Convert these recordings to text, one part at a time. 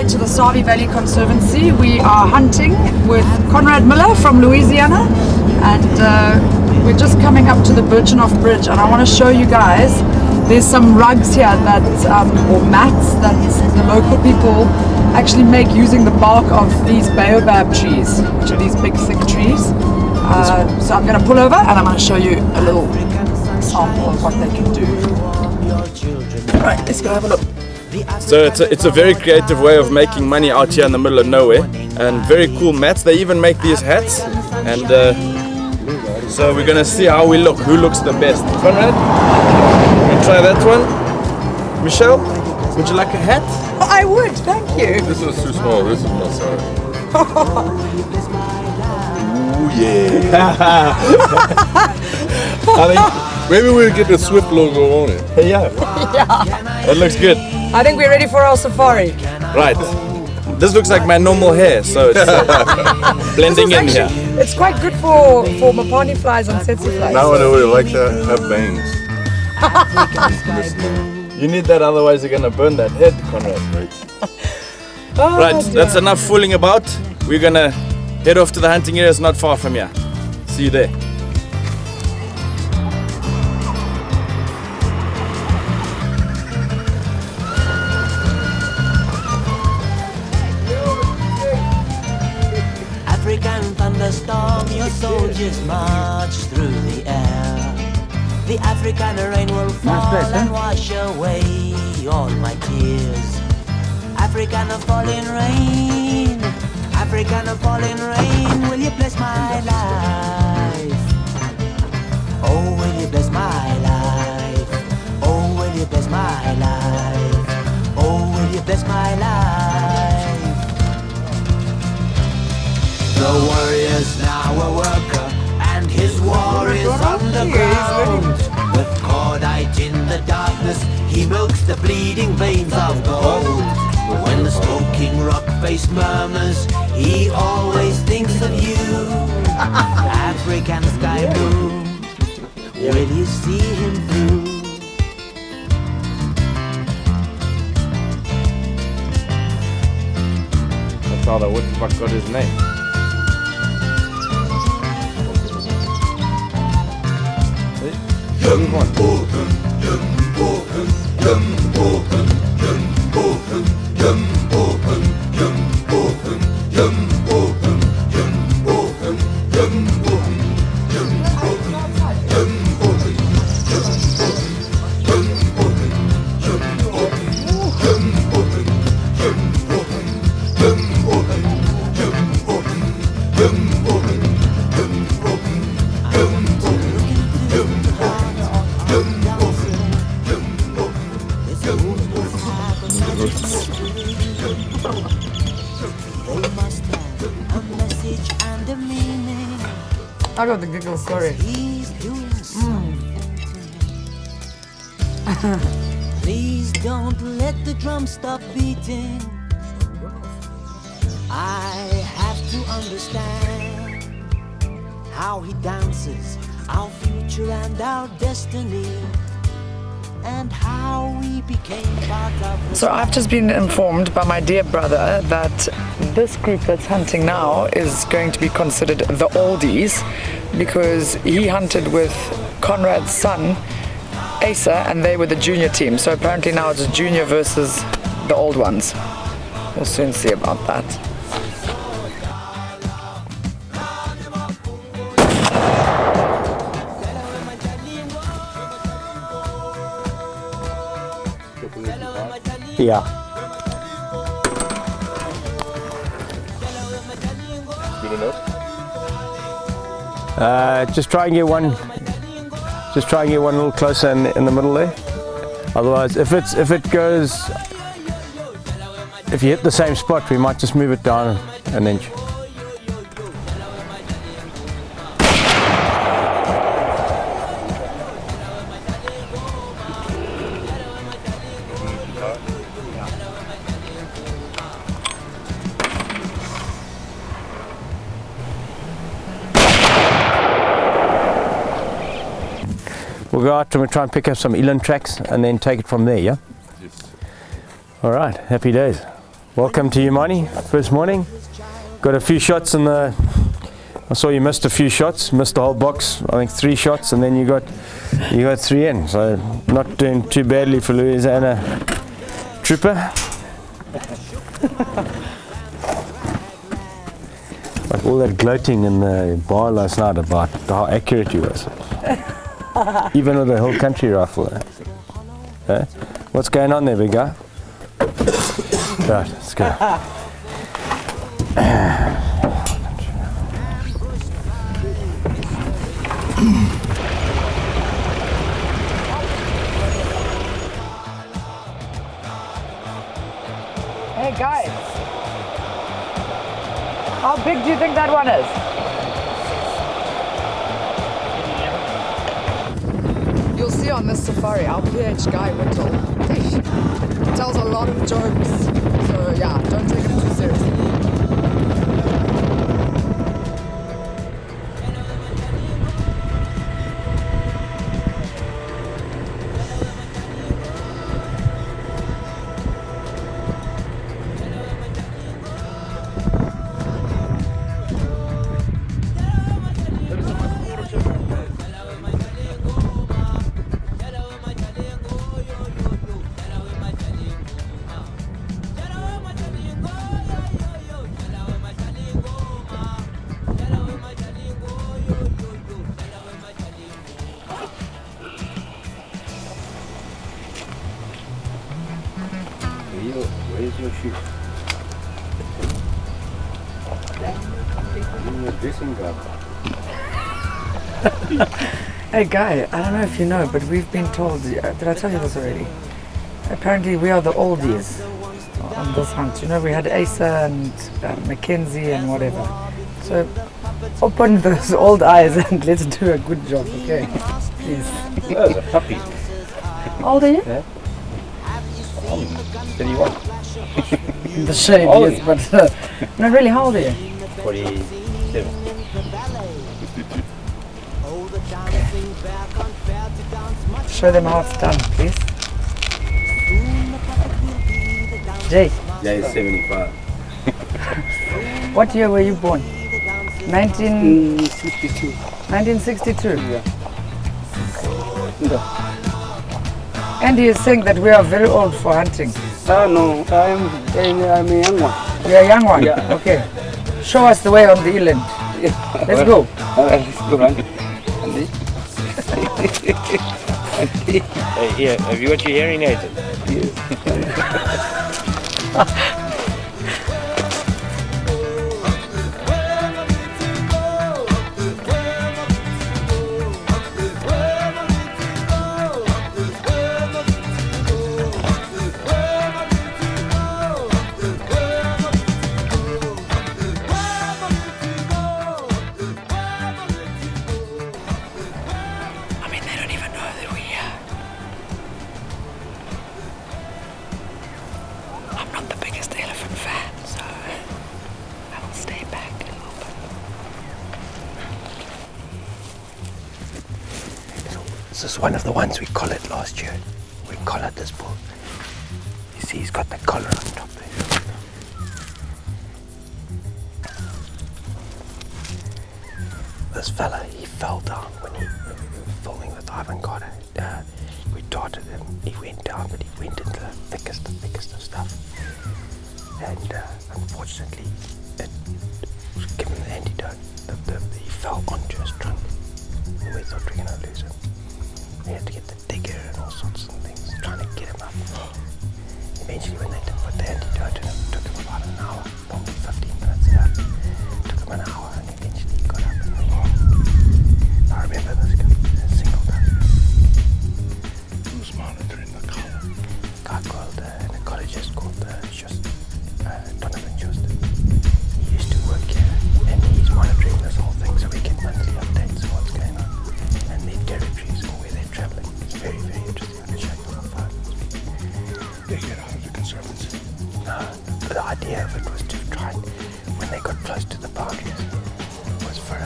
today to the Savi Valley Conservancy. We are hunting with Conrad Miller from Louisiana, and we're just coming up to the Birchenough Bridge, and I want to show you guys, there's some rugs here that, or mats that the local people actually make using the bark of these baobab trees, which are these big thick trees. So I'm going to pull over and I'm going to show you a little sample of what they can do. Alright, let's go have a look. So it's a very creative way of making money out here in the middle of nowhere, and very cool mats. They even make these hats, and so we're gonna see how we look, who looks the best. Conrad, you try that one. Michelle, would you like a hat? Oh, I would, thank you. This is too small, this is my size. Ooh yeah. I think maybe we'll get the Swift logo on it. yeah, that looks good. I think we're ready for our safari. Right, this looks like my normal hair, so it's blending in here. It's quite good for Mopani flies and tsetse flies. Now I know what it likes to have bangs. You need that, otherwise you're gonna burn that head, Conrad. Oh, Right, dear. that's enough fooling about. We're gonna head off to the hunting area. It's not far from here. See you there. African thunderstorm, your soldiers march through the air. The African rain will fall and wash away all my tears. African falling rain, African falling rain, will you bless my life? Oh, will you bless my life? Oh, will you bless my life? Oh, will you bless my life? The warrior's now a worker, and his war is underground. With cordite in the darkness, he milks the bleeding veins of gold. When the smoking rock face murmurs, he always thinks of you. African sky blue, will you see him through? That's how the woodchuck got his name. I got the giggles, sorry. He's doing something to me. Please don't let the drum stop beating. I have to understand how he dances, our future and our destiny, and how we became part of the So I've just been informed by my dear brother that this group that's hunting now is going to be considered the oldies, because he hunted with Conrad's son, Asa, and they were the junior team. So apparently now it's junior versus the old ones. We'll soon see about that. Yeah. Good enough? Just try and get one. Just try and get one a little closer in the middle there. Otherwise, if you hit the same spot, we might just move it down an inch. We'll go out and we'll try and pick up some eland tracks and then take it from there, yeah? Yes. All right, happy days. Welcome to Humani, first morning. Got a few shots in the, I saw you missed a few shots, missed the whole box, I think 3 shots, and then you got 3 in, so not doing too badly for Louisiana trooper. Like all that gloating in the bar last night about how accurate you was. Even with the whole country rifle. What's going on there, big guy? Right, let's go. Hey guys, how big do you think that one is? You'll see on this safari, our PH guy Whittle tells a lot of jokes, so yeah, don't take him too seriously. Where's your shoe? In your dressing gown. Hey guy, I don't know if you know, but we've been told, did I tell you this already? Apparently we are the oldies on this hunt. You know, we had Asa and Mackenzie and whatever. So open those old eyes and let's do a good job, okay? Please. Those are puppies. How old are you? Yeah. 31. In the shade, Old. yes, but not really. How old are you? 47. Show them how it's done, please. Jay, Yeah, he's 75. what year were you born? 62. 1962. Yeah. Andy is saying that we are very old for hunting. No, I'm a young one. You're a young one? Yeah. Okay. Show us the way on the inland. Let's go. Let's go run. Hey, yeah, have you got your hearing aids? I mean, they don't even know that we're here. I'm not the biggest elephant fan, so I will stay back a little bit. This is one of the ones we collared last year. We collared this bull. You see, he's got the collar on top there. This fella, he fell down when we were filming with Ivan Carter. We darted him, he went down, but he went into the thickest of stuff. And unfortunately, it was given the antidote. He fell onto his trunk. And we thought we were going to lose him. We had to get the digger and all sorts of things, trying to get him up. Eventually, when they did put the antidote in him, it took him about an hour, probably 15 minutes. Yeah. It took him an hour, and eventually he got up and went. I remember this guy, a single guy. Who's monitoring the collar? A guy called, an ecologist called Donovan Schuster. He used to work here, and he's monitoring this whole thing, so we get monthly updates on what's going on. And their territories and where they're traveling. It's very, very interesting. I can show you on the phone. They get out of the conservancy. No, the idea of it was to try and, when they got close to the boundaries, was for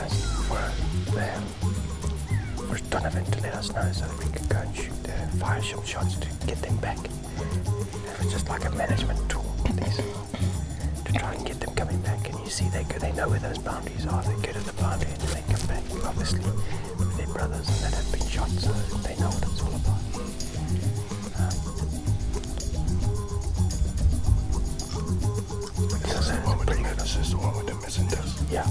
Donovan to let us know so that we could go and fire some shots to get them back. It was just like a management tool. to try and get them coming back. And you see they know where those boundaries are. They go to the boundary and they come back. Obviously, with their brothers and that have been shot, so they know what it's all about. This is the one with the missing tusk. Yeah.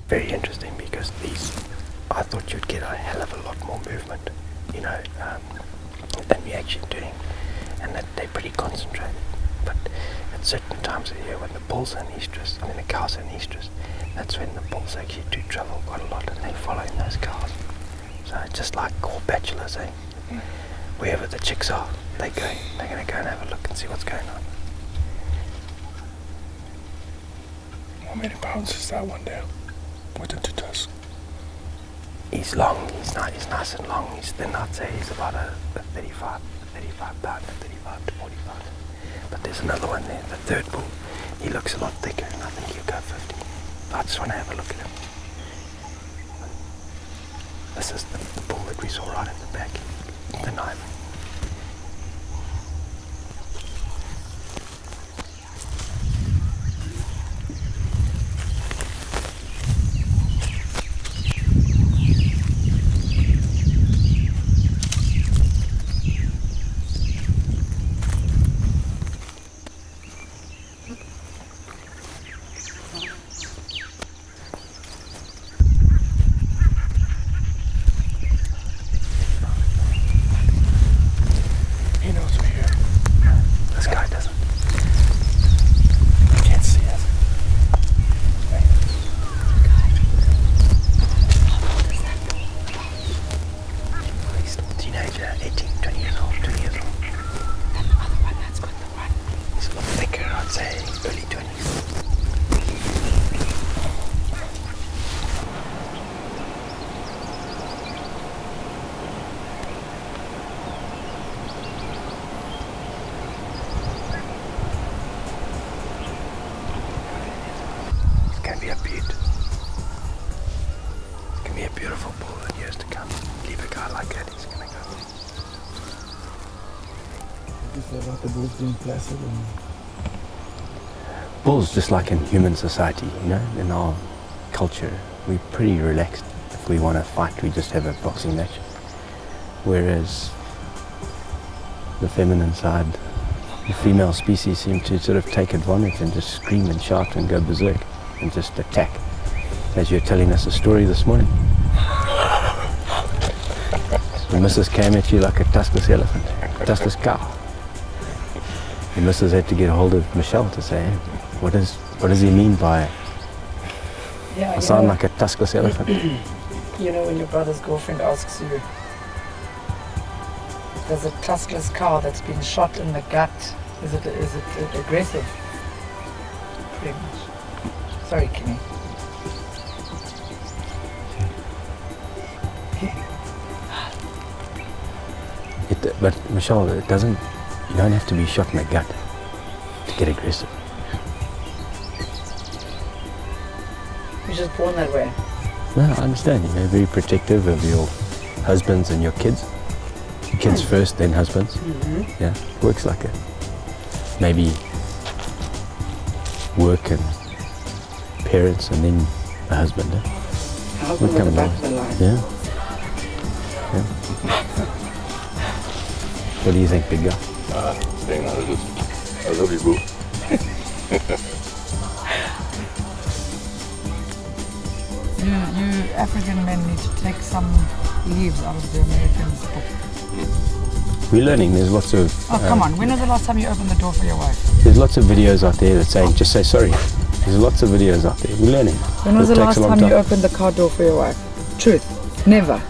Very interesting because I thought you'd get a hell of a lot more movement, you know, than we're actually doing, and that they're pretty concentrated. But at certain times of the year when the bulls are in estrus, the cows are in estrus, that's when the bulls actually do travel quite a lot and they follow in those cows. So it's just like all bachelors, eh? Wherever the chicks are, they're going to go and have a look and see what's going on. How many pounds is that one there? With the two tusks? He's long, he's nice and long. He's thin, I'd say he's about a 35 pound, 35 to 40 pound. But there's another one there, the third bull. He looks a lot thicker and I think he'll go 50. I just want to have a look at him. This is the bull that we saw right in the back, the knife. About the bulls being placid and bulls, just like in human society, you know, in our culture, we're pretty relaxed. If we want to fight, we just have a boxing match. Whereas the feminine side, the female species seem to sort of take advantage and just scream and shout and go berserk and just attack. As you're telling us a story this morning. The missus came at you like a tuskless elephant, a tuskless cow. The missus had to get a hold of Michelle to say, what does he mean by I sound like a tuskless elephant? You know, when your brother's girlfriend asks you, there's a tuskless cow that's been shot in the gut, is it aggressive? Pretty much. Sorry, Kimmy. But Michelle, you don't have to be shot in the gut to get aggressive. You're just born that way. No, I understand. You're very protective of your husbands and your kids. Kids first, then husbands. Mm-hmm. Yeah, works like that. Maybe work and parents and then a husband. Eh? Husband at the back of the line. Yeah. What do you think, big guy? Staying out of this. I love you, boo. You African men need to take some leaves out of the Americans' book. we're learning. There's lots of Oh, come on. When was the last time you opened the door for your wife? there's lots of videos out there that say just say sorry. There's lots of videos out there. We're learning. When was It the takes last a long time you opened the car door for your wife? Truth. Never.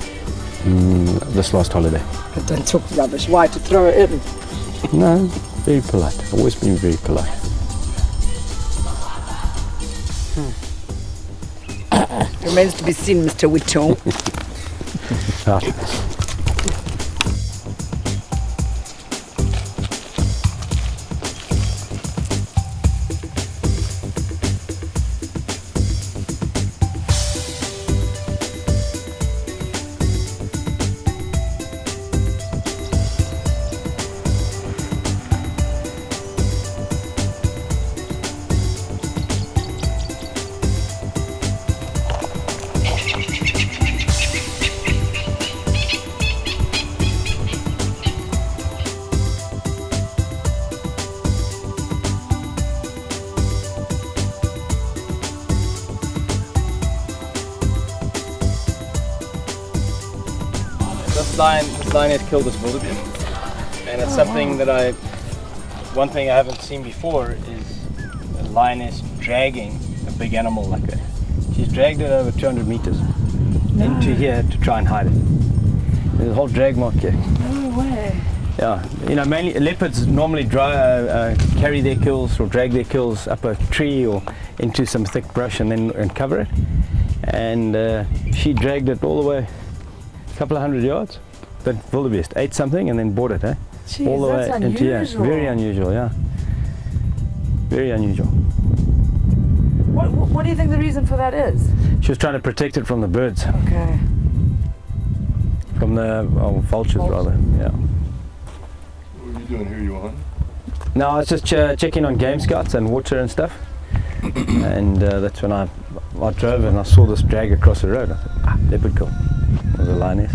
This last holiday. But don't talk rubbish. Why? To throw her in? No, very polite. Always been very polite. Remains to be seen, Mr. Whittle. Right. This lion has killed this wildebeest, and it's something that one thing I haven't seen before is a lioness dragging a big animal like that. She's dragged it over 200 meters into here to try and hide it. There's a whole drag mark here. No way. Yeah, you know, mainly leopards normally carry their kills or drag their kills up a tree or into some thick brush and cover it. And she dragged it all the way, a couple of 100 yards. That wildebeest ate something and then bought it, Jeez, all the that's way into here. unusual. Very unusual, yeah. Very unusual. What do you think the reason for that is? She was trying to protect it from the birds, Okay. from the vultures rather. Yeah. What are you doing here? You on? No, I was just checking on game scouts and water and stuff, and that's when I drove and I saw this drag across the road. I thought, leopard kill. It was a lioness.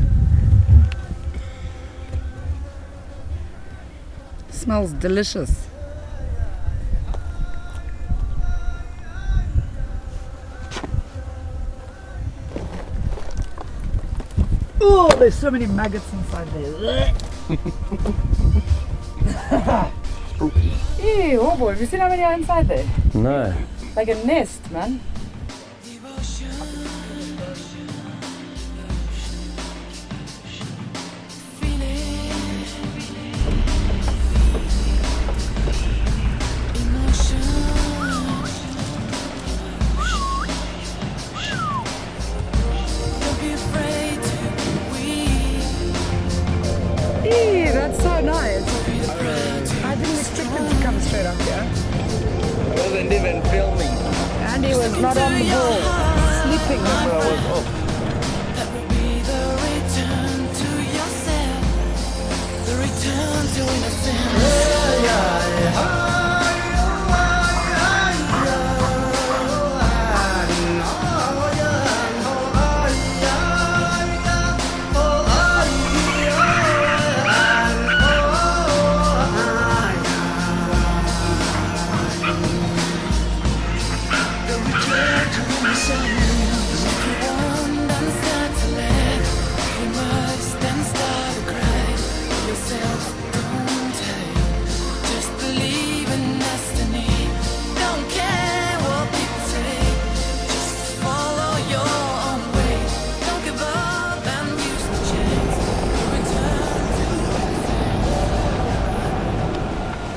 Smells delicious. Oh, there's so many maggots inside there. Ew, oh boy, have you seen how many are inside there? No. Like a nest, man. Ew, that's so nice. I didn't expect him to come straight up here. I wasn't even filming. And he was not on the ball. Sleeping. That will be the return to yourself, the return to innocence.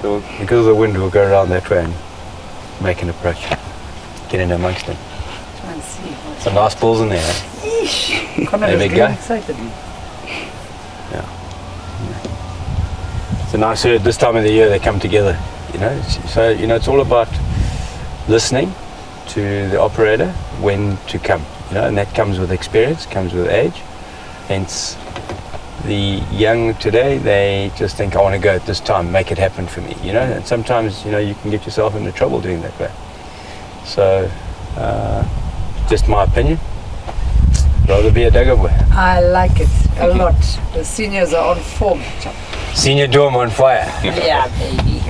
So because of the wind, we'll go around that way and make an approach. Get in amongst them. Try and see. Some nice balls in there, eh? Conrad Hey, is big getting guy. excited. It's a nice herd. This time of the year they come together, you know. So, you know, it's all about listening to the operator when to come, you know, and that comes with experience, comes with age. Hence, the young today, they just think, I want to go at this time, make it happen for me, you know. And sometimes, you know, you can get yourself into trouble doing that way. So, just my opinion. Rather be a dugger boy. I like it a lot. The seniors are on form. Senior Dorm on fire. Yeah, baby.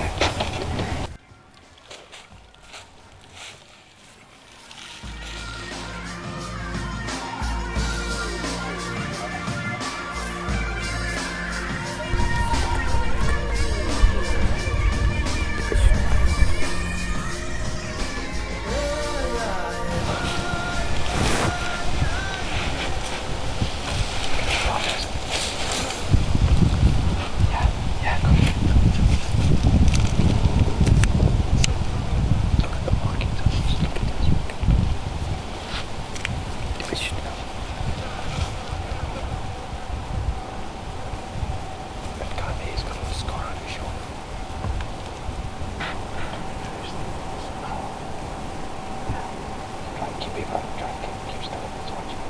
people try to keep still and it's watching.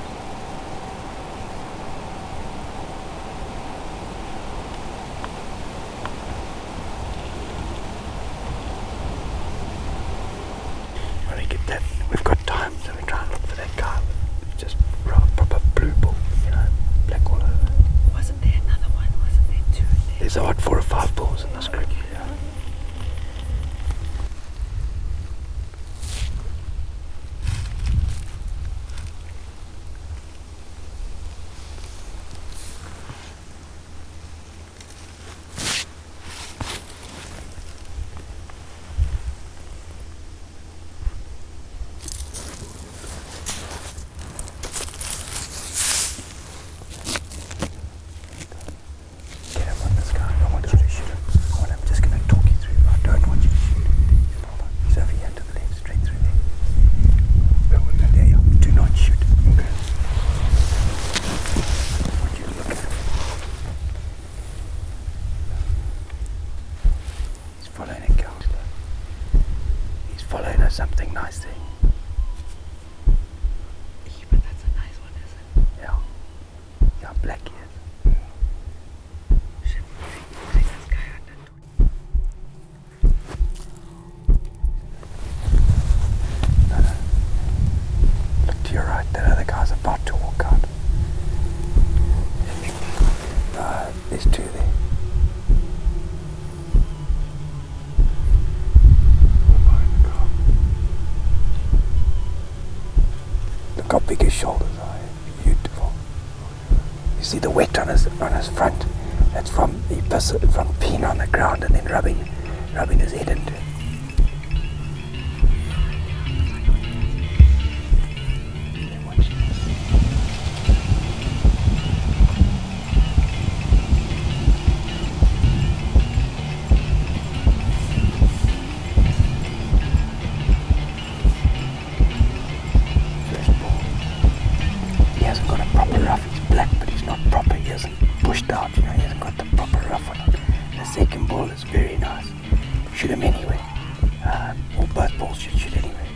When we get that, we've got time, so we try and look for that guy with just proper blue bull, you know, black all over. Wasn't there another one? Wasn't there two in there? There's about 4 or 5 bulls in this group. Yeah. Get him on this guy. I don't want you to shoot him. I'm just going to talk you through. I don't want you to shoot him. He's over here to the left, straight through there. There you are. Do not shoot. Okay. I want you to look at him. He's following a counselor. He's following us something nice there. Yeah, but that's a nice one, isn't it? Yeah. Yeah, black he is. Should we bring this guy under? No. Look to your right, that other guy's about to walk out. There's 2 there. Look how big his shoulders are. Beautiful. You see the wet on his front? That's from peeing on the ground and then rubbing his head into it. First ball. He hasn't got a proper rough. He's black, but he's not proper. He hasn't pushed out. You know, he hasn't got the proper rough on him. The second ball is very nice. Shoot him anyway. Or both balls should shoot anyway.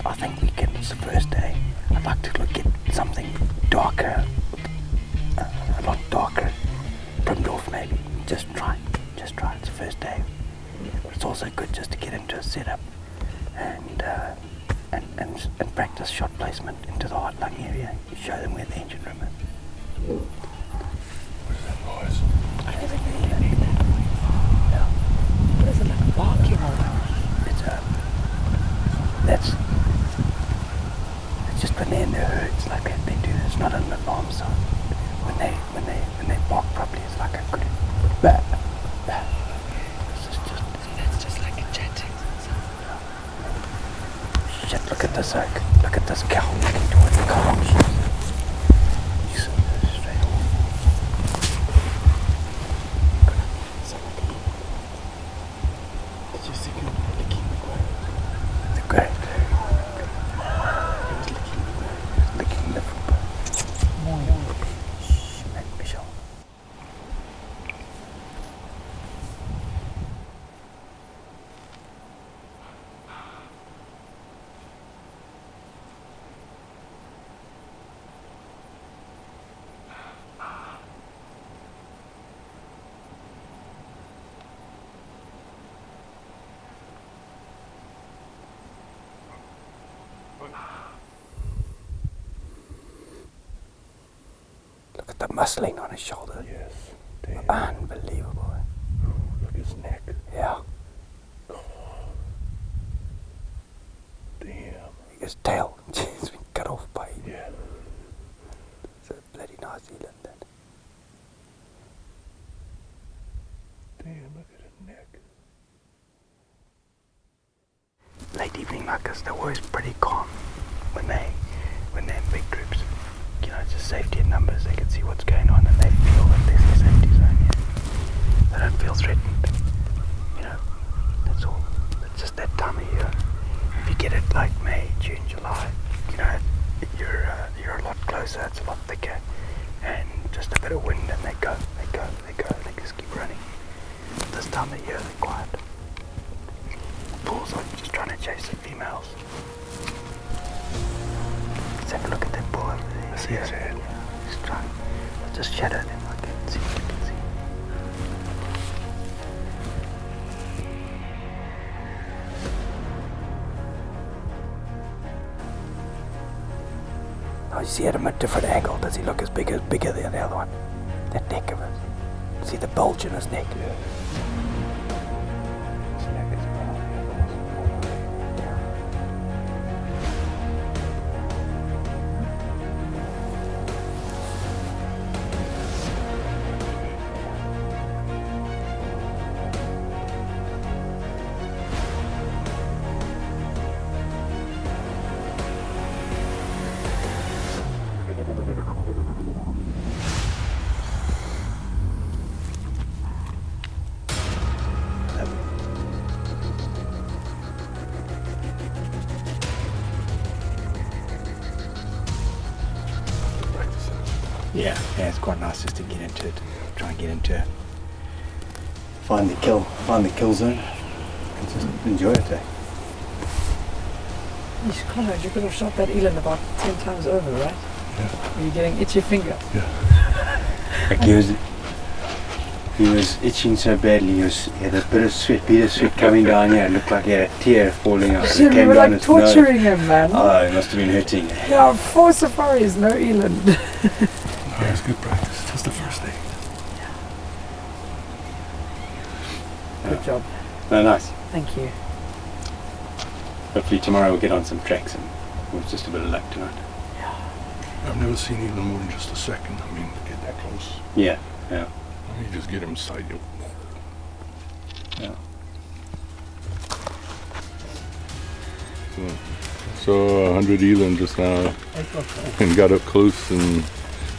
I think we can. It's the first day. I'd like to get something darker, a lot darker, trimmed off maybe. Just try. It's the first day. But it's also good just to get into a setup and practice shot placement into the hot lung area. You show them where the engine room is. What is that noise? I never knew you made that noise. Yeah. What is it, like barking or what? It's just when they're in their herds like that, they do. It's not an alarm sound. When they bark properly, it's like a good bah, bah. That's just like a chatting sound. Shit, look at this oak. Look at this cow looking towards the car. She's straight on. Did you see him licking the ground? The grey. He was licking the ground. Licking the football. Shh, man, Michelle. Look at the muscling on his shoulder. Yes. Damn. Unbelievable. Look at his neck. Yeah. Damn. His tail. It's been cut off by him. Yeah. It's a bloody New Zealand. That. Damn, look at his neck. Late evening like this, they're always pretty calm when they're in big groups. You know, it's just safety in numbers. They can see what's going on and they feel that there's a safety zone here. They don't feel threatened. You know, that's all. It's just that time of year. If you get it like May, June, July, you know, you're a lot closer. It's a lot thicker, and just a bit of wind, and they go. They just keep running. This time of year, they're quiet. Bulls are just trying to chase the females. see his head. He's trying. Just shadow them. I can see. I can see. Oh, you see at him at a different angle. Does he look bigger than the other one? That neck of it. See the bulge in his neck? Yeah. Yeah, it's quite nice just to get into it. Try and get into it. Find the kill zone, and just enjoy it. Conrad, you could have shot that eland about 10 times over, right? Yeah. Were you getting itchy finger? Yeah. Like he was itching so badly. He had a bit of sweat coming down here. It looked like he had a tear falling out. Shit, we were like torturing him, man. Oh, it must have been hurting. Yeah, 4 safaris, no eland. No, it's good practice. Just the first day. Good job. No, nice. Thank you. Hopefully tomorrow we'll get on some tracks and with just a bit of luck tonight. I've never seen eland more than just a second. I mean, to get that close. Yeah. You just get him inside you. Yeah. So 100 eland just now and got up close and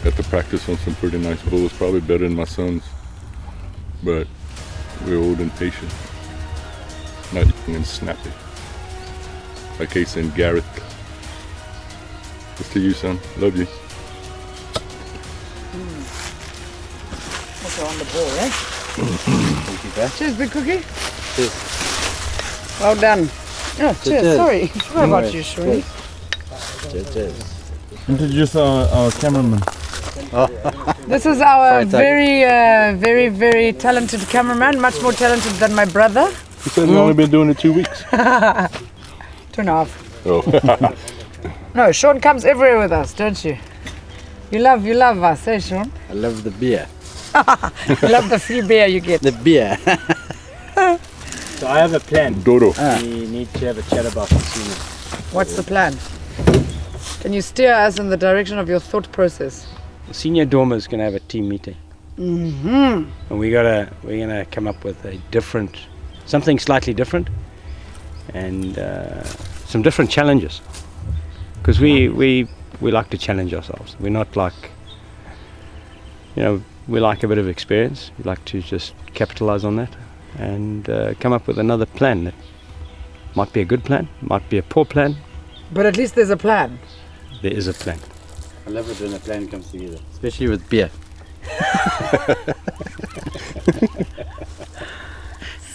got to practice on some pretty nice bulls, probably better than my sons, but we're old and patient, not young and snappy. Like Case and Garrett. It's to you, son. Love you. Also on the ball, eh? Thank you, guys. Cheers, big cookie. Cheers. Well done. Oh, cheers. Sorry. What about you, Shirley? Cheers. Introduce our cameraman. This is our very, very talented cameraman, much more talented than my brother. He said he's only been doing it 2 weeks. 2.5. Oh. No, Sean comes everywhere with us, don't you? You love us, eh, Sean? I love the beer. You love the free beer you get. The beer. So I have a plan. Dodo. We need to have a chat about the senior. What's the plan? Can you steer us in the direction of your thought process? The senior dormer is going to have a team meeting. Mm-hmm. And we're gonna come up with something slightly different, and some different challenges. Because we like to challenge ourselves. We're not like, we like a bit of experience. We like to just capitalize on that and come up with another plan that might be a good plan, might be a poor plan. But at least there's a plan. There is a plan. I love it when a plan comes together. Especially with beer.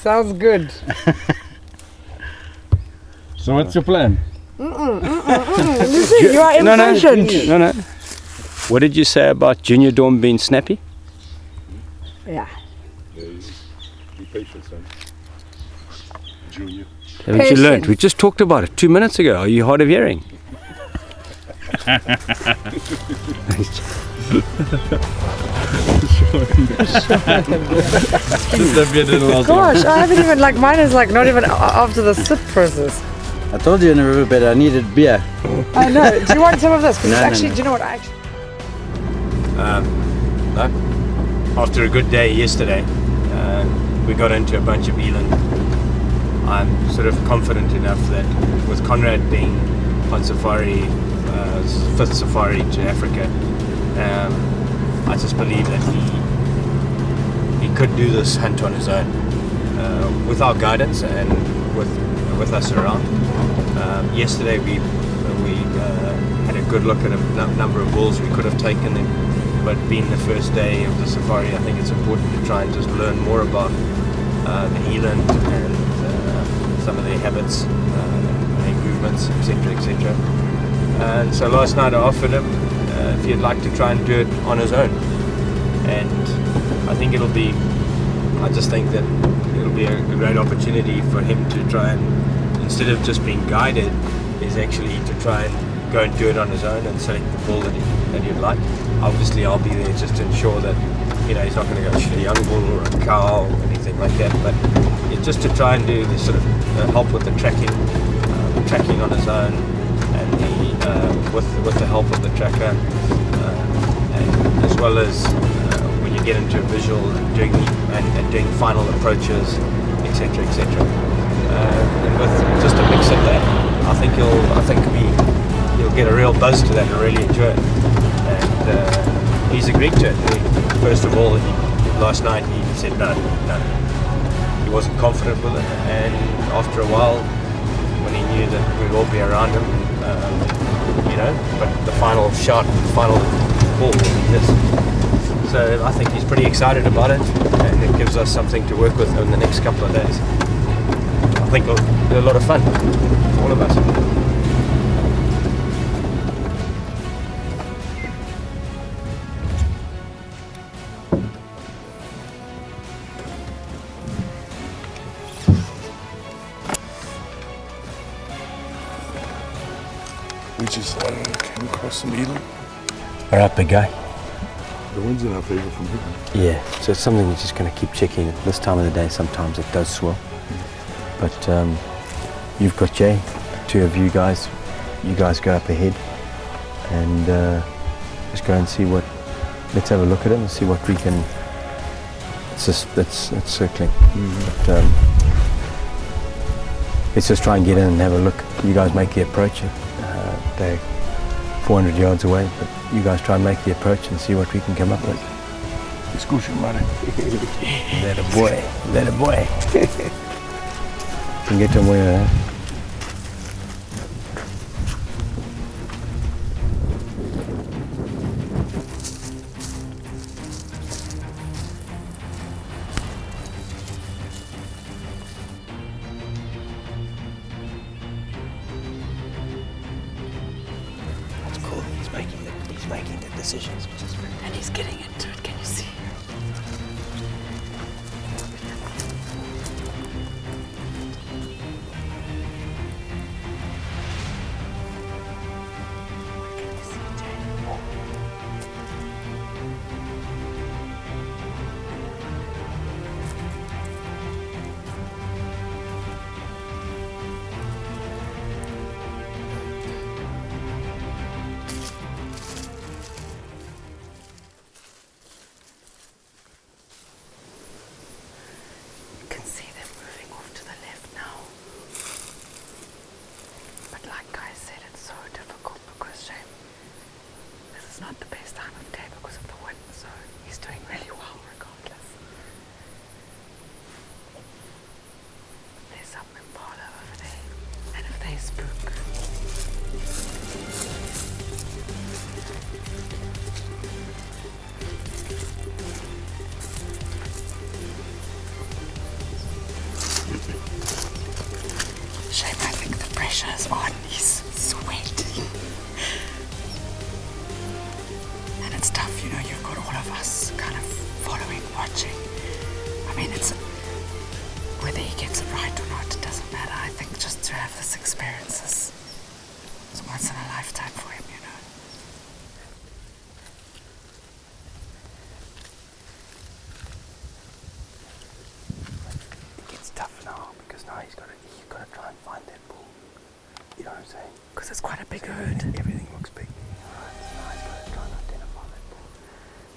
Sounds good. So what's your plan? Listen, you are impatient. No. What did you say about Junior Dorm being snappy? Yeah. Be patient, son. Junior. Haven't you learned? We just talked about it 2 minutes ago. Are you hard of hearing? Gosh, I haven't even, mine is not even after the sip process. I told you in the riverbed I needed beer. I know. Do you want some of this? Because No. do you know what? After a good day yesterday, we got into a bunch of eland. I'm sort of confident enough that with Conrad being on safari, his 5th safari to Africa, I just believe that he could do this hunt on his own, with our guidance and with us around. Yesterday we had a good look at a number of bulls we could have taken them, but being the first day of the safari, I think it's important to try and just learn more about the eland and some of their habits, their movements, etc. And so last night I offered him if he'd like to try and do it on his own. And I think I just think that it'll be a great opportunity for him to try and, instead of just being guided, is actually to try and go and do it on his own and select the bull that he'd like. Obviously I'll be there just to ensure that, you know, he's not going to go shoot a young bull or a cow or anything like that, but it's just to try and do the sort of help with the tracking on his own, and with the help of the tracker, and as well as when you get into a visual and doing final approaches, etc., etc. And with just a mix of that, I think you'll get a real buzz to that and really enjoy it. And he's agreed to it. First of all, last night he said no. He wasn't confident with it, and after a while, when he knew that we'd all be around him, you know, but the final shot, the final ball will be his. So I think he's pretty excited about it, and it gives us something to work with in the next couple of days. I think it'll be a lot of fun for all of us. We just came across some eland. All right, big guy. The wind's in our favor from here. Yeah, so it's something you're just going to keep checking. At this time of the day, sometimes it does swell. But you've got Jay, two of you guys go up ahead and just go and see what, let's have a look at it and see what we can, it's circling. But, let's just try and get in and have a look. You guys make the approach. They're 400 yards away, but you guys try and make the approach and see what we can come up with. Escucha, Humani. That a boy. Can get to where. That's cool. He's making the decisions, which is very. And he's getting into it, can you see? Not the best time of day because of the wind, so he's doing really well regardless. There's some impala over there, and if they spook, shame, I think the pressure is on. He's sweating. And it's tough, you know, you've got all of us kind of following, watching. I mean, it's whether he gets it right or not, it doesn't matter. I think just to have this experience is once in a lifetime for him, you know. It gets tough now because now he's got to try and find that bull. You know what I'm saying? Because it's quite a big herd. Everything looks big. Alright, so now he's got to try and identify that bull.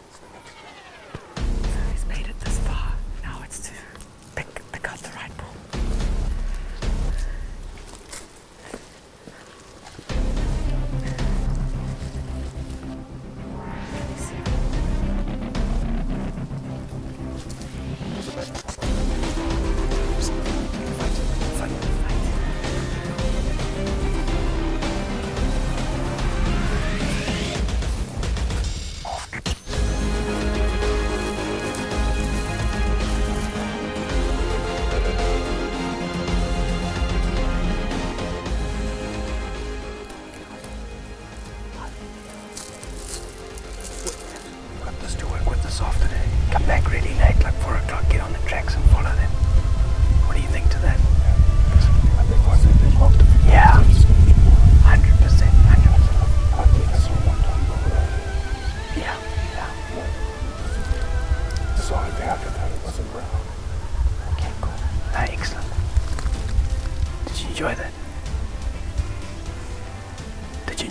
It's the next one. So he's made it this far. Now it's to pick out the right bull.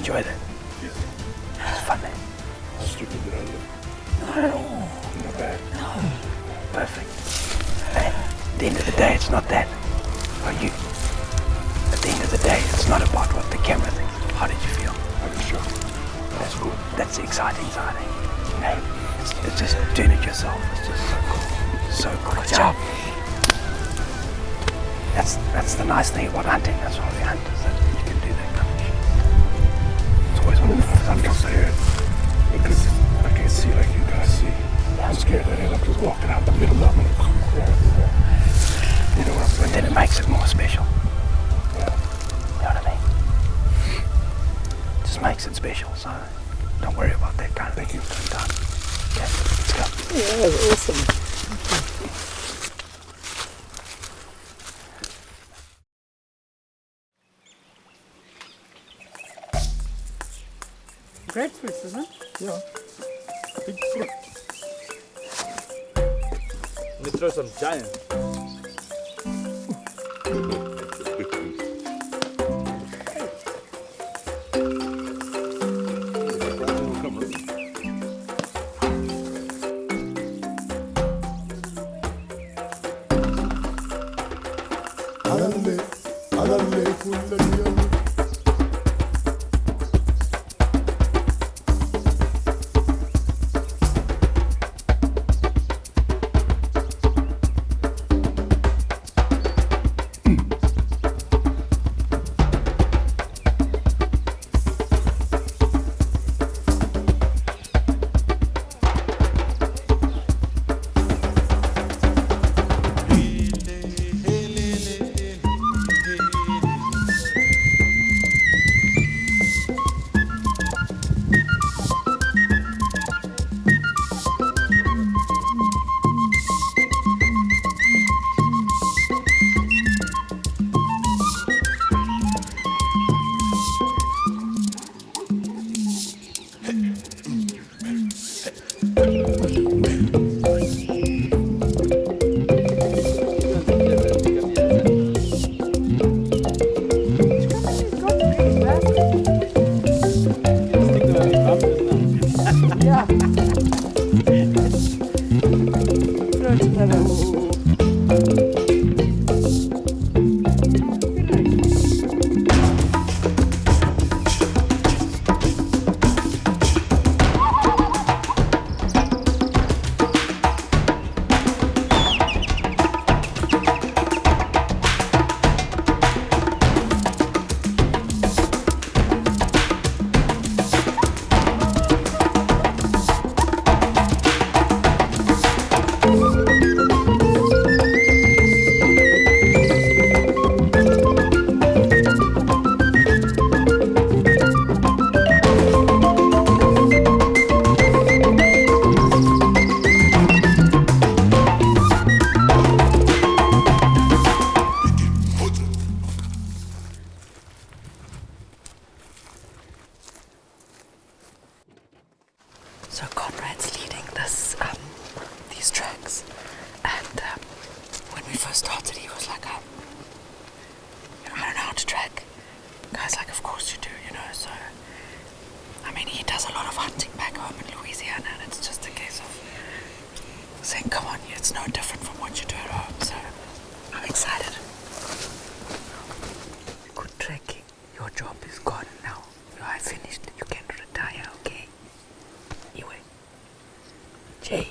enjoy that? Yes. It's fun, man. How stupid did I look? Not at all. Not bad. Perfect. And at the end of the day, it's not that. Are you? At the end of the day, it's not about what the camera thinks. How did you feel? I was shocked. That's cool. That's the exciting side. Hey, it's just doing it yourself. It's just so cool. So cool. Good job. That's the nice thing about hunting. That's why we hunt, is that you can do that kind of shit. It's always one of the I'm just scared because I can't see like you guys see. I'm scared that I'm just walking out the middle of them. You know what I'm But saying? then it makes it more special. Yeah. You know what I mean? Just makes it special, so don't worry about that kind of thing. Thank you. Done. Okay, let's go. Yeah, that was awesome. Grapefruit, isn't it? Yeah. Big fruit. Let me throw some giant. So Conrad's leading these tracks, and when we first started, he was like, I don't know how to track. Guy's like, of course you do, you know. So, I mean, he does a lot of hunting back home in Louisiana, and it's just a case of saying, come on, it's no different from what you do at home. So, I'm excited. Good trekking. Your job is gone now. You are finished. You can retire, okay? Anyway, Jay,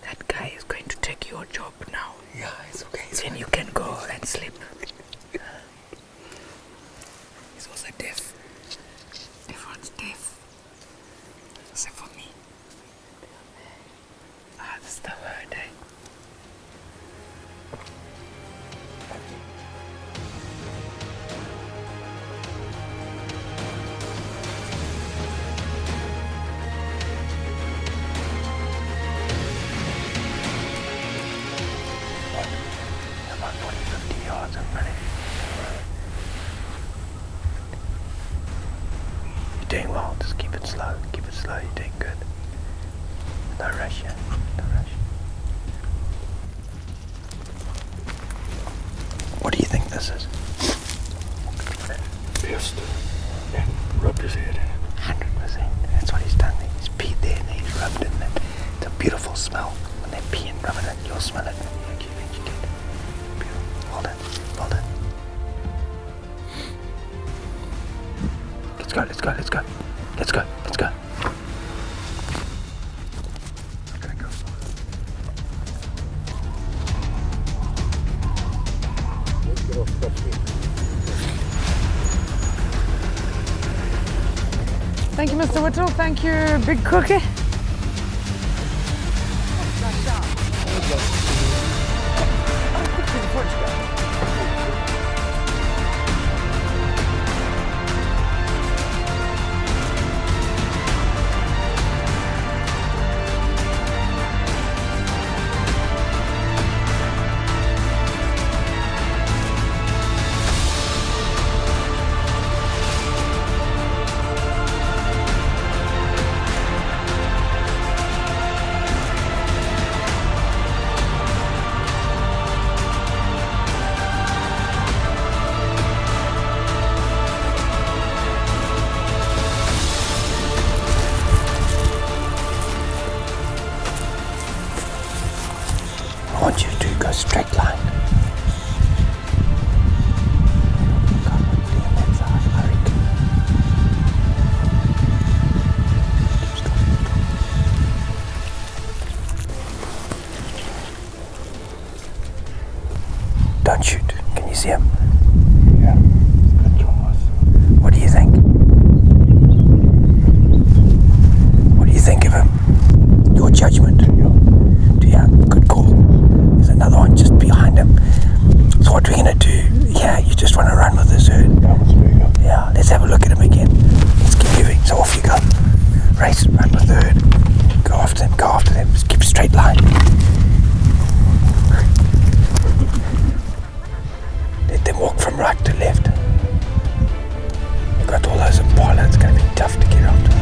that guy is going to take your job now. Yeah, it's okay. Then you can go and sleep. He's also deaf. Everyone's deaf. Except for me. Ah, this is the word, eh? About 40, 50 yards I'm running. You're doing well, just keep it slow, you're doing good. No rush, yeah, no rush. What do you think this is? Pissed. And go, let's go, let's go. Let's go, let's go. Okay, go. Thank you, Mr. Whittle. Thank you, Big Cookie. I want you to go straight line. Don't shoot. Can you see him? Yeah. Good Thomas. What do you think? What do you think of him? Your judgment. Yeah, good call. There's another one just behind him. So what we're gonna do? Yeah, you just want to run with this herd. That was bigger. Yeah, let's have a look at him again. Let's keep moving. So off you go. Race, run with the herd. Go after them, go after them. Just keep a straight line. Let them walk from right to left. You've got all those impala, it's going to be tough to get after.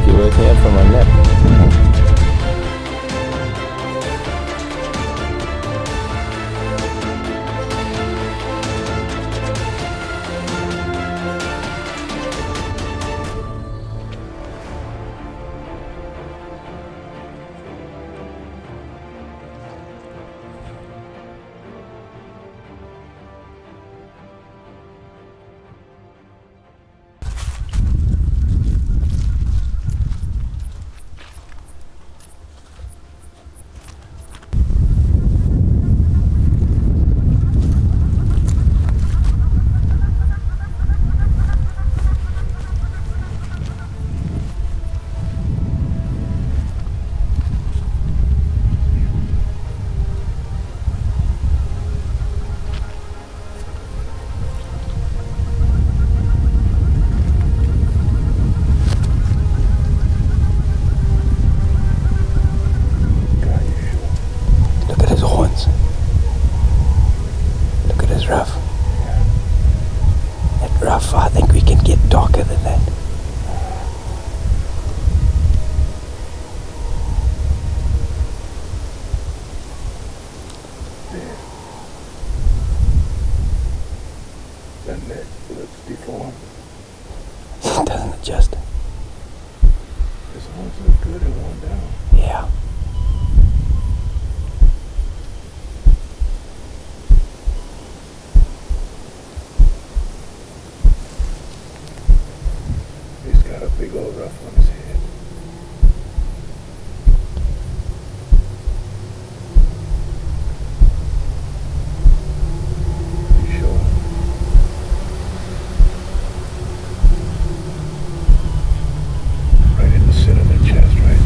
You're working out from my neck. I think we can get darker than that. That neck looks deformed. It doesn't adjust. This one's look good and one down. Yeah. He's got a big old ruff on his head. You sure? Right in the center of the chest, right?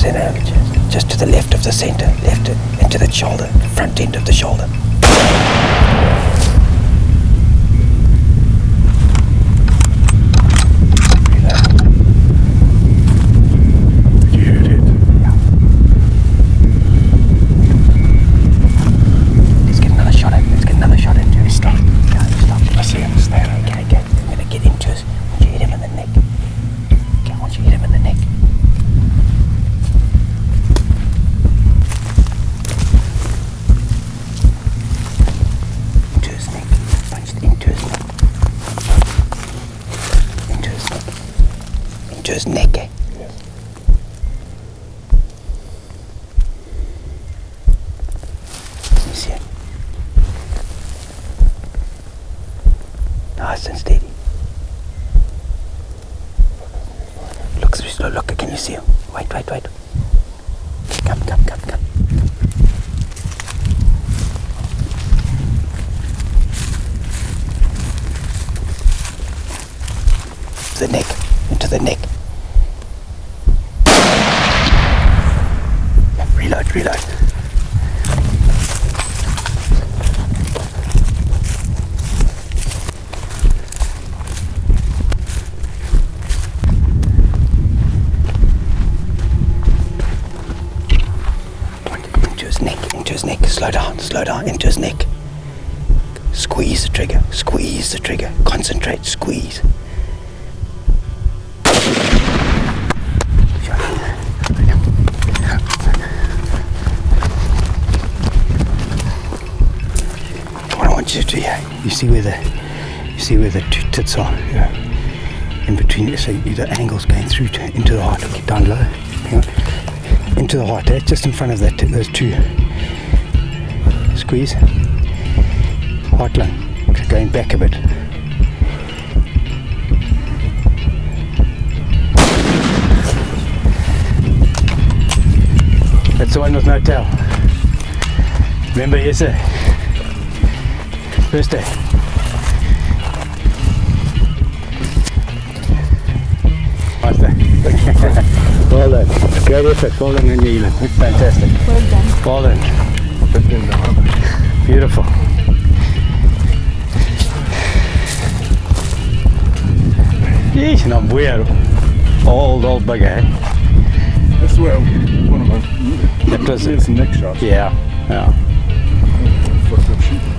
center of the chest. Just to the left of the center. Left into the shoulder. Front end of the shoulder. His neck. Yes. Let me see it. Nice and steady. Look, slow, look, can you see him? Wait. Come. The neck, into the neck. Reload. Into his neck. Slow down, into his neck. Squeeze the trigger. Concentrate, squeeze. You see where the two tits are, in between. So the angle's going through into the heart. Look down low, hang on. Into the heart. Just in front of that, those two. Squeeze. Heart lung. Going back a bit. That's the one with no tail. Remember, yes sir. First day. Nice day. Well done. Great effort. Well done in New Zealand. Fantastic. Well done. Beautiful. Yeesh, and I'm weird. Old bugger, eh? That's where one of my... That was it. Neck shots. Yeah. Fucked up shooting.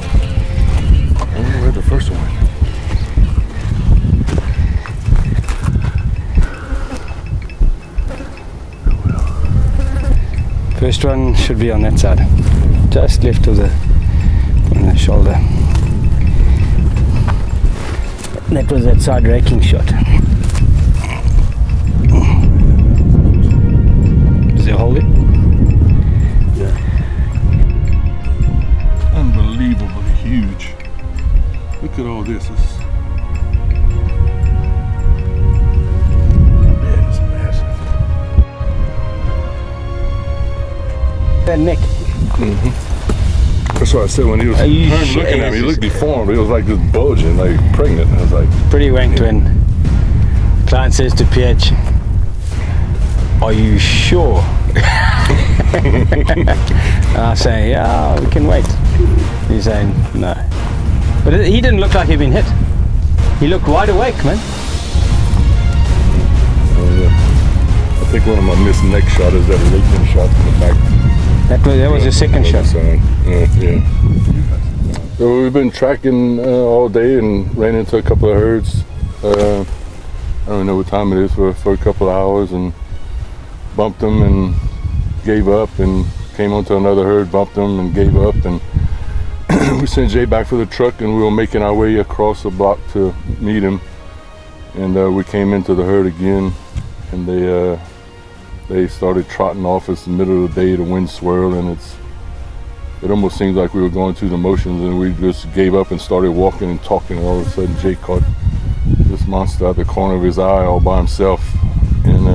I wonder where the first one went. First one should be on that side. Just left of the shoulder. That was that side raking shot. Does it hold it? Yeah. Unbelievably huge. Look at all this. Man, it's massive. That neck. That's what I said when he was looking at me. He looked deformed. It was like just bulging, like pregnant. I was like, pretty wanked when client says to PH, "Are you sure?" I say, "Yeah, we can wait." He's saying, "No," but he didn't look like he'd been hit. He looked wide awake, man. Oh yeah. I think one of my missed neck shot is that raking shot in the back. That was your second shot. Yeah. So we've been tracking all day and ran into a couple of herds. I don't know what time it is for a couple of hours, and bumped them and gave up, and came onto another herd, bumped them and gave up, and we sent Jay back for the truck, and we were making our way across the block to meet him, and we came into the herd again, and they started trotting off. It's the middle of the day, the wind swirled, and it almost seems like we were going through the motions, and we just gave up and started walking and talking, and all of a sudden Jay caught this monster out the corner of his eye all by himself, and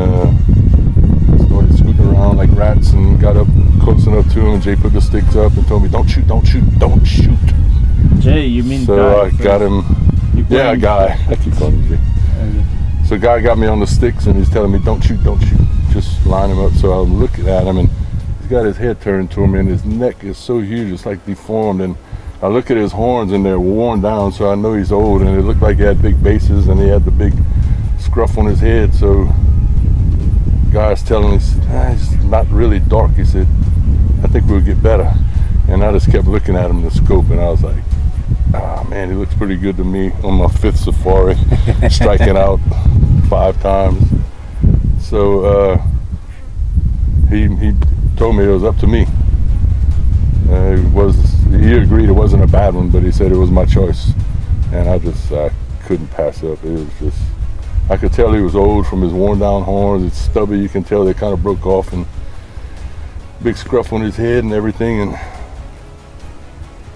started scooting around like rats, and got up close enough to him, and Jay put the sticks up and told me, don't shoot. Jay, you mean so guy? I got him. Yeah, a guy. I keep calling him Jay. So a guy got me on the sticks and he's telling me, don't shoot, just line him up. So I'm looking at him and he's got his head turned to him and his neck is so huge, it's like deformed. And I look at his horns and they're worn down, so I know he's old, and it looked like he had big bases and he had the big scruff on his head. So the guy's telling me, he's not really dark. He said, I think we'll get better. And I just kept looking at him in the scope and I was like, man, he looks pretty good to me on my 5th safari, striking out 5 times. So he told me it was up to me. He agreed it wasn't a bad one, but he said it was my choice. And I couldn't pass up. It was just, I could tell he was old from his worn down horns. It's stubby, you can tell they kind of broke off, and big scruff on his head and everything. And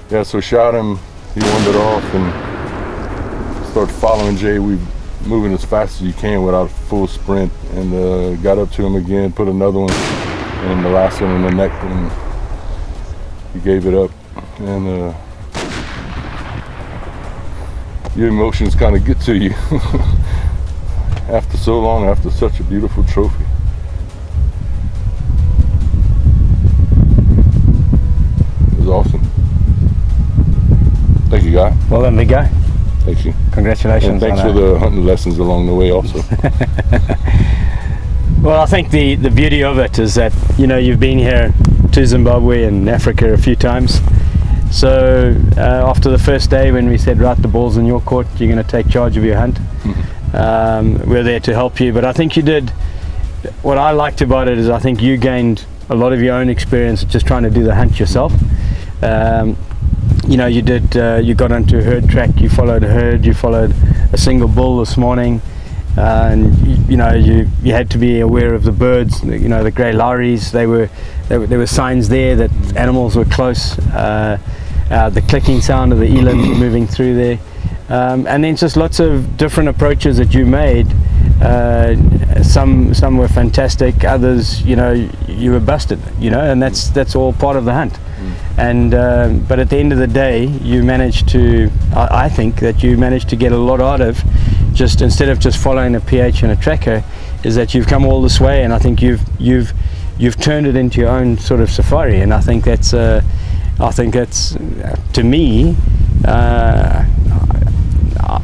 yeah, so shot him. He wandered off and started following Jay. We moving as fast as you can without a full sprint, and got up to him again, put another one, and the last one in the neck, and he gave it up. And your emotions kind of get to you after so long, after such a beautiful trophy. It was awesome. Thank you, Guy. Well done, big guy. Thank you. Congratulations. And thanks for the hunting lessons along the way also. Well, I think the beauty of it is that, you know, you've been here to Zimbabwe and Africa a few times. So after the first day, when we said, right, the ball's in your court, you're going to take charge of your hunt. We're there to help you. But I think you did, what I liked about it is I think you gained a lot of your own experience just trying to do the hunt yourself. You know, you got onto a herd track, you followed a herd, you followed a single bull this morning, and you know, you had to be aware of the birds, you know, the grey lories. There were signs there that animals were close, the clicking sound of the eland moving through there, and then just lots of different approaches that you made. Some were fantastic, others, you know, you were busted, you know, and that's all part of the hunt. And but at the end of the day, you managed to, I think that you managed to get a lot out of, just instead of just following a PH and a tracker, is that you've come all this way, and I think you've turned it into your own sort of safari. And I think that's to me,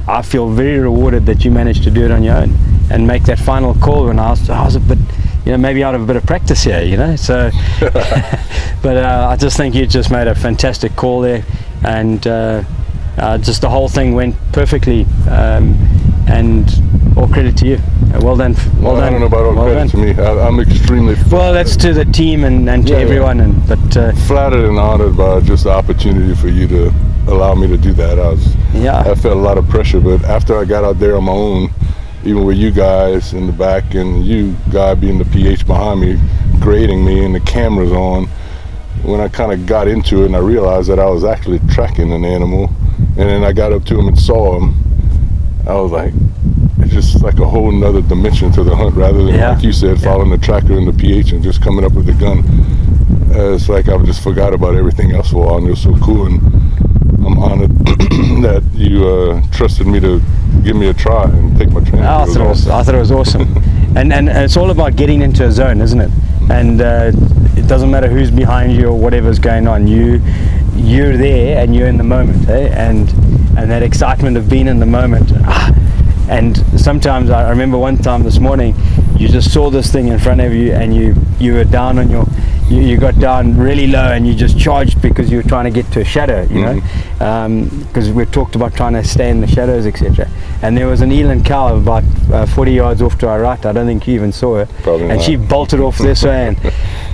I feel very rewarded that you managed to do it on your own and make that final call when I was a bit, you know, maybe out of a bit of practice here, you know, so but I just think you just made a fantastic call there, and just the whole thing went perfectly, and all credit to you. Well done. Well done. I don't know about all credit to me. I'm extremely well, that's to the team and to everyone. And but flattered and honored by just the opportunity for you to allow me to do that. I felt a lot of pressure, but after I got out there on my own, even with you guys in the back and you guy being the PH behind me, grading me, and the cameras on, when I kind of got into it and I realized that I was actually tracking an animal, and then I got up to him and saw him, I was like, it's just like a whole nother dimension to the hunt, rather than like you said, following the tracker and the PH and just coming up with the gun. It's like I just forgot about everything else for a while, and it was so cool, and I'm honored that you trusted me to give me a try and take my training. I thought it was awesome. and it's all about getting into a zone, isn't it? And it doesn't matter who's behind you or whatever's going on, you're there and you're in the moment, eh? And that excitement of being in the moment. And sometimes I remember one time this morning, you just saw this thing in front of you, and you were down on you got down really low, and you just charged because you were trying to get to a shadow, you know, because we talked about trying to stay in the shadows, etc. And there was an eland cow about 40 yards off to our right. I don't think you even saw her. Probably and not. She bolted off this way,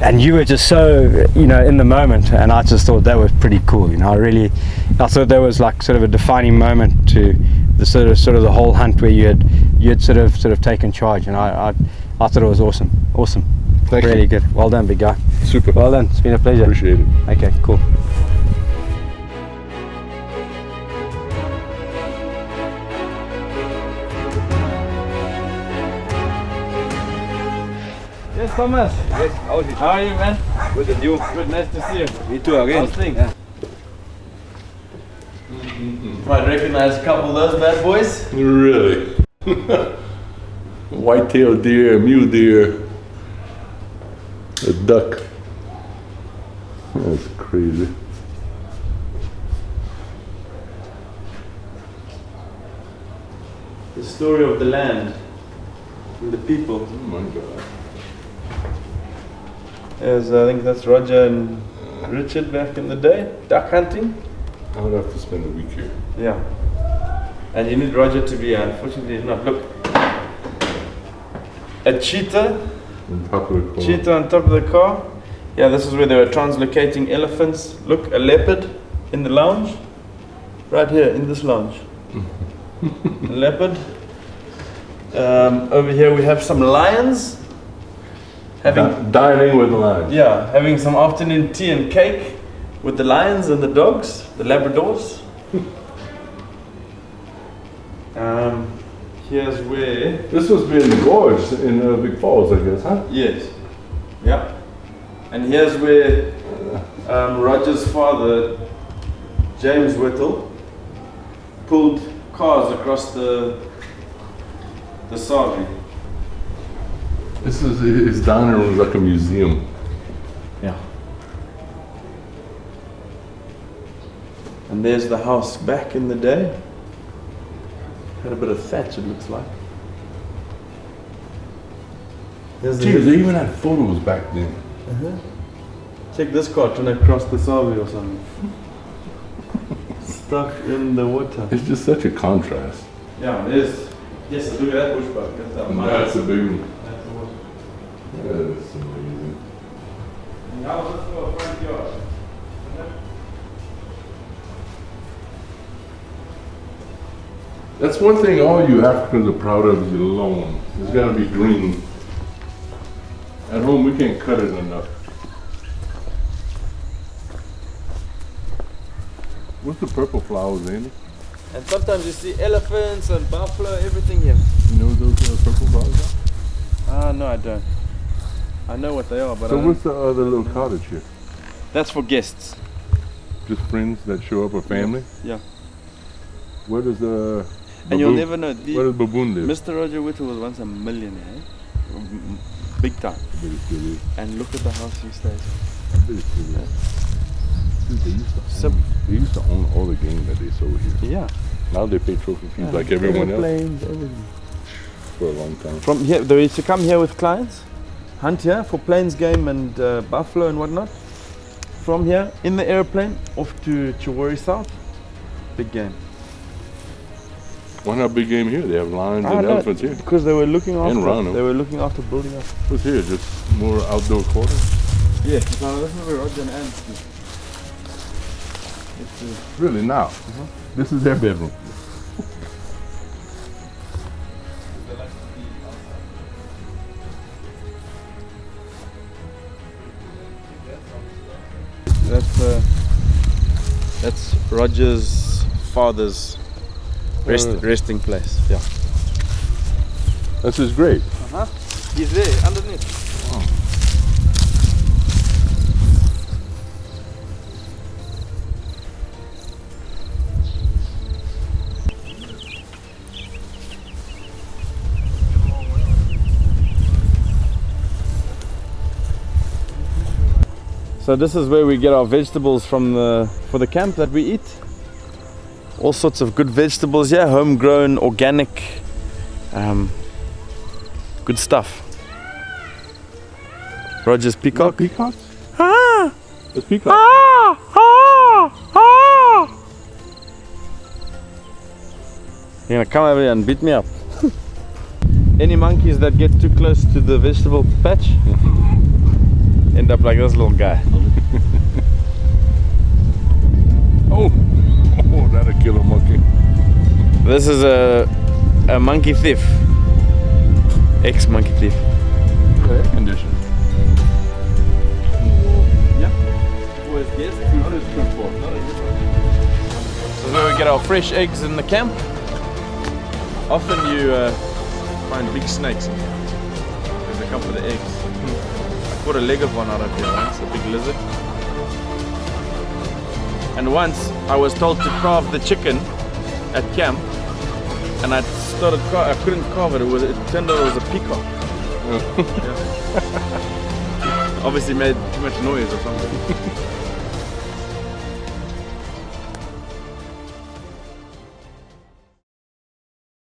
and you were just so, you know, in the moment. And I just thought that was pretty cool, you know. I thought that was like sort of a defining moment to the sort of the whole hunt, where you had sort of taken charge, and I thought it was awesome. Thank you. Really good. Well done, big guy. Super. Well done. It's been a pleasure. Appreciate it. Okay, cool. Yes, Thomas. Yes, How are you, man? Good, and you? Good, nice to see you. Me too again. How's things? Might recognize a couple of those bad boys. Really? white-tailed deer, mule deer, a duck. That's crazy. The story of the land and the people. Oh my God. As I think that's Roger and Richard back in the day, duck hunting. I would have to spend a week here. Yeah. And you need Roger to be here. Unfortunately, he's not. Look. A cheetah. On top of the car. Cheetah on top of the car. Yeah, this is where they were translocating elephants. Look, a leopard in the lounge. Right here in this lounge. A leopard. Over here we have some lions. Dining with lions. Yeah, having some afternoon tea and cake with the lions and the dogs, the Labradors. Here's where. This was being gorged in Big Falls, I guess, huh? Yes. Yeah. And here's where Roger's father, James Whittle, pulled cars across the Savi. This is his dining room is like a museum. Yeah. And there's the house back in the day. Had a bit of thatch, it looks like. There's Gee, they even had photos back then. Check this car trying to cross the Savi or something. Stuck in the water. It's just such a contrast. Yeah, there's. Yes, look at that bushbuck. That's a big one. That's the water. That's amazing. And how was this for a front yard? That's one thing all you Africans are proud of is your lawn. It's got to be green. At home, we can't cut it enough. What's the purple flowers, Andy? And sometimes you see elephants and buffalo, everything here. You know what those purple flowers are? No, I don't. I know what they are, but So I what's the other little cottage here? That's for guests. Just friends that show up, or family? Yeah. Where does the And you'll baboon- never know. Where does Baboon live? Mr. Roger Whittle was once a millionaire. Big time. I bet it still is. And look at the house he stays in. I bet it still is. Dude, they used to own all the game that they sold here. Yeah. Now they pay trophy fees like everyone else Airplanes, everything. for a long time. From here, they used to come here with clients, hunt here for plains game and buffalo and whatnot. From here, in the airplane, off to Chihuahua South, big game. Why not big game here? They have lions and elephants here. Because they were looking after. rhino. They were looking after building up. What's here? Just more outdoor quarters? Yeah. So this is where Roger and Anne sleep. Really now? This is their bedroom. That's Roger's father's resting place. Yeah. This is great. He's there underneath. So this is where we get our vegetables from for the camp that we eat. All sorts of good vegetables here, homegrown, organic, good stuff. Roger's peacock. Peacocks? Ah! It's peacock. Ah! Ah! Ah! You're gonna come over here and beat me up. Any monkeys that get too close to the vegetable patch end up like this little guy. Oh, that'll kill a monkey. This is a monkey thief. Ex-monkey thief. Air conditioning. Yeah. Always guests, not as transport. So this is where we get our fresh eggs in the camp. Often you find big snakes in here. They come for the eggs. I caught a leg of one out of here once, a big lizard. And once I was told to carve the chicken at camp, and I started, I couldn't carve it. It turned out it was a peacock. Yeah. Obviously made too much noise or something.